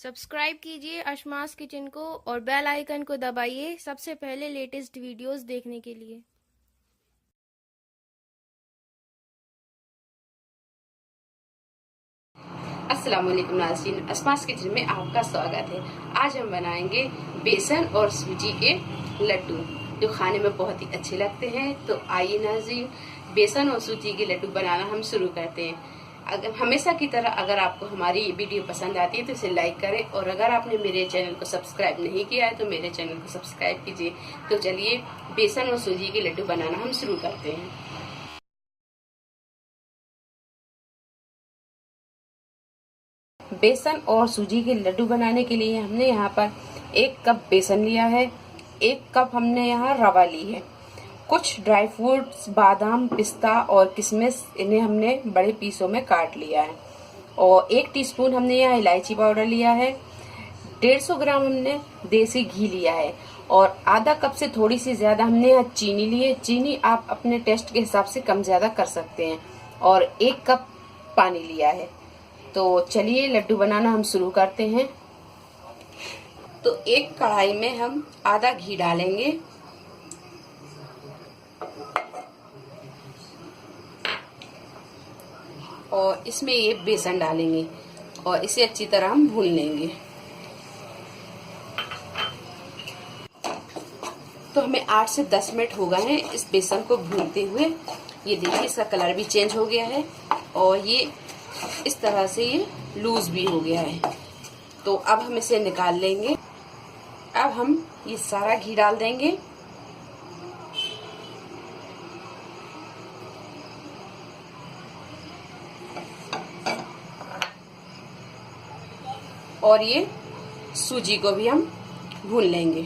Subscribe कीजिए अशमास kitchen को और बेल आइकन को दबाइए सबसे पहले लेटेस्ट वीडियोस देखने के लिए। अस्सलाम वालेकुम नाज़रीन, अशमास किचन में आपका स्वागत है। आज हम बनाएंगे बेसन और सूजी के लड्डू जो खाने में बहुत ही अच्छे लगते हैं। तो आइए नाज़रीन, बेसन और सूजी के लड्डू बनाना हम शुरू करते हैं। अगर हमेशा की तरह अगर आपको हमारी वीडियो पसंद आती है तो इसे लाइक करें, और अगर आपने मेरे चैनल को सब्सक्राइब नहीं किया है तो मेरे चैनल को सब्सक्राइब कीजिए। तो चलिए बेसन और सूजी के लड्डू बनाना हम शुरू करते हैं। बेसन और सूजी के लड्डू बनाने के लिए हमने यहाँ पर 1 कप बेसन लिया है, 1 कप हमने यहाँ रवा ली है, कुछ ड्राई फ्रूट्स बादाम पिस्ता और किशमिश इन्हें हमने बड़े पीसों में काट लिया है, और 1 टीस्पून हमने यहाँ इलायची पाउडर लिया है, 150 ग्राम हमने देसी घी लिया है, और आधा कप से थोड़ी सी ज्यादा हमने यहाँ चीनी ली है। चीनी आप अपने टेस्ट के हिसाब से कम ज्यादा कर सकते हैं, और 1 कप पानी लिया है। तो चलिए लड्डू बनाना हम शुरू करते हैं। तो एक कढ़ाई में हम आधा घी डालेंगे, और इसमें ये बेसन डालेंगे और इसे अच्छी तरह हम भून लेंगे। तो हमें 8 से 10 मिनट हो गए हैं इस बेसन को भूनते हुए। ये देखिए इसका कलर भी चेंज हो गया है और ये इस तरह से ये लूज भी हो गया है। तो अब हम इसे निकाल लेंगे। अब हम ये सारा घी डाल देंगे, और ये सूजी को भी हम भून लेंगे।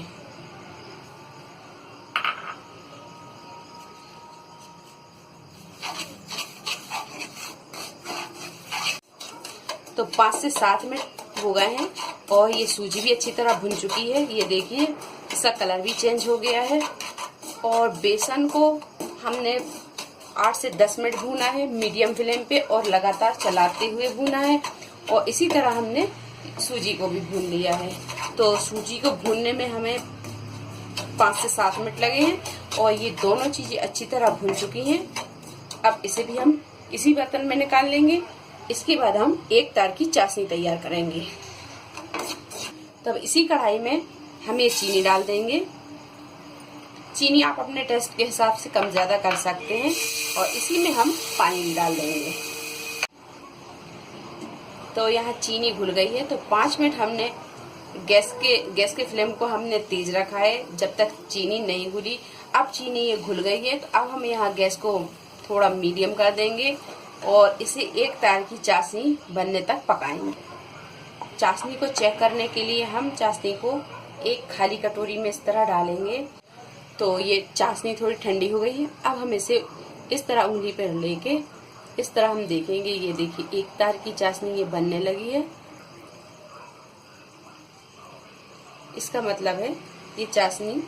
तो 5 से 7 मिनट हो गए हैं और ये सूजी भी अच्छी तरह भुन चुकी है। ये देखिए इसका कलर भी चेंज हो गया है, और बेसन को हमने 8 से 10 मिनट भूना है मीडियम फ्लेम पे, और लगातार चलाते हुए भूना है, और इसी तरह हमने सूजी को भी भून लिया है। तो सूजी को भूनने में हमें 5 से 7 मिनट लगे हैं, और ये दोनों चीजें अच्छी तरह भून चुकी हैं। अब इसे भी हम इसी बर्तन में निकाल लेंगे। इसके बाद हम 1 तार की चाशनी तैयार करेंगे। तब इसी कढ़ाई में हम ये चीनी डाल देंगे। चीनी आप अपने टेस्ट के हिसाब से कम ज्यादा कर सकते हैं, और इसी में हम पानी डाल देंगे। तो यहाँ चीनी घुल गई है। तो 5 मिनट हमने गैस के फ्लेम को हमने तेज रखा है जब तक चीनी नहीं घुली। अब चीनी ये घुल गई है, तो अब हम यहाँ गैस को थोड़ा मीडियम कर देंगे और इसे 1 तार की चाशनी बनने तक पकाएंगे। चाशनी को चेक करने के लिए हम चाशनी को एक खाली कटोरी में इस तरह डालेंगे। तो ये चाशनी थोड़ी ठंडी हो गई है। अब हम इसे इस तरह उंगली पर लेके इस तरह हम देखेंगे। ये देखिए 1 तार की चाशनी ये बनने लगी है। इसका मतलब है ये चाशनी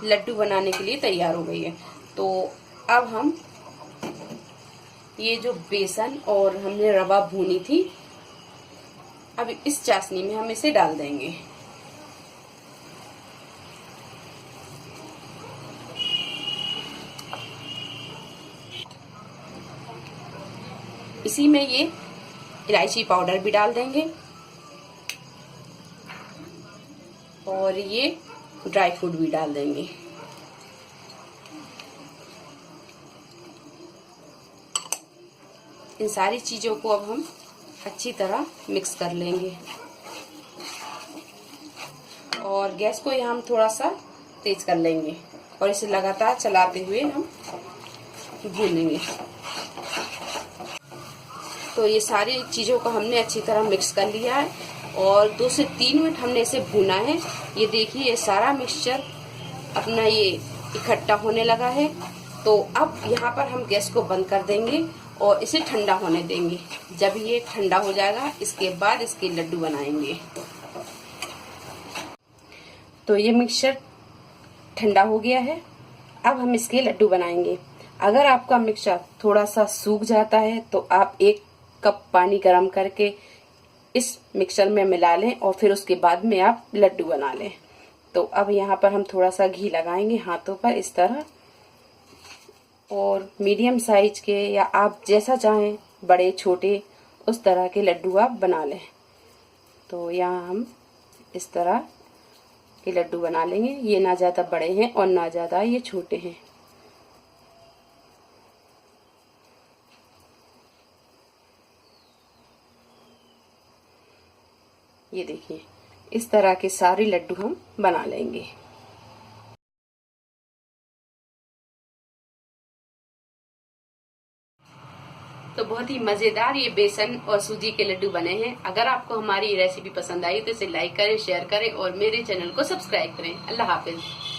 लड्डू बनाने के लिए तैयार हो गई है। तो अब हम ये जो बेसन और हमने रवा भूनी थी, अब इस चाशनी में हम इसे डाल देंगे। इसी में ये इलायची पाउडर भी डाल देंगे, और ये ड्राई फ्रूट भी डाल देंगे। इन सारी चीजों को अब हम अच्छी तरह मिक्स कर लेंगे, और गैस को यहाँ हम थोड़ा सा तेज कर लेंगे, और इसे लगातार चलाते हुए हम भूनेंगे। तो ये सारी चीजों को हमने अच्छी तरह मिक्स कर लिया है, और 2 से 3 मिनट हमने इसे भूना है। ये देखिए ये सारा मिक्सचर अपना ये इकट्ठा होने लगा है। तो अब यहाँ पर हम गैस को बंद कर देंगे और इसे ठंडा होने देंगे। जब ये ठंडा हो जाएगा इसके बाद इसके लड्डू बनाएंगे। तो ये मिक्सचर ठंडा हो गया है। अब हम इसके लड्डू बनाएंगे। अगर आपका मिक्सचर थोड़ा सा सूख जाता है तो आप 1 कप पानी गर्म करके इस मिक्सचर में मिला लें और फिर उसके बाद में आप लड्डू बना लें। तो अब यहाँ पर हम थोड़ा सा घी लगाएंगे हाथों पर इस तरह, और मीडियम साइज के या आप जैसा चाहें बड़े छोटे उस तरह के लड्डू आप बना लें। तो यहाँ हम इस तरह के लड्डू बना लेंगे। ये ना ज़्यादा बड़े हैं और ना ज़्यादा ये छोटे हैं। ये देखिए इस तरह के सारे लड्डू हम बना लेंगे। तो बहुत ही मजेदार ये बेसन और सूजी के लड्डू बने हैं। अगर आपको हमारी रेसिपी पसंद आई तो इसे लाइक करें, शेयर करें और मेरे चैनल को सब्सक्राइब करें। अल्लाह हाफिज।